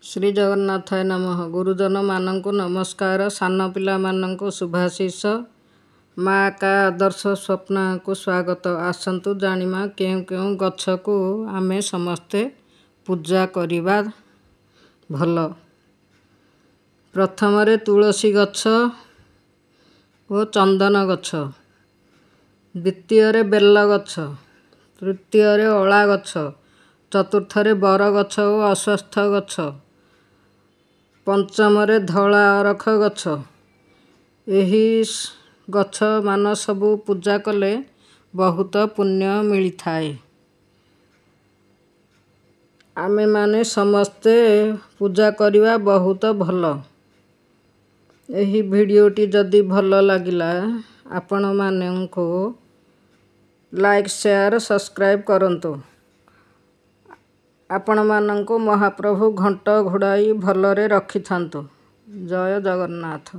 श्री जगन्नाथाय नमः। गुरुजन मानक नमस्कार। सान पिला मानक शुभाशीष। माँ का आदर्श स्वप्न को स्वागत। आसतु जानिमा केउ केउ गछ को आमे समस्ते पूजा करिबा भल। प्रथम तुलसी गछ और चंदन गछ, द्वितीय बेल गछ, तृतीय अला गछ, चतुर्थ बर गछ और अश्वत्थ गछ, पंचम धला अरख गछ। एही गछ मान सबू पूजा कले बहुत पुण्य मिली थाए। आमे माने समस्ते पूजा करिवा बहुत भल। एही वीडियोटी जदि भल लगिला आपण माननको लाइक शेयर सब्सक्राइब करंतु। आपण माननको महाप्रभु घंट घोड़ाई भलरे रखि थांतु। जय जगन्नाथ।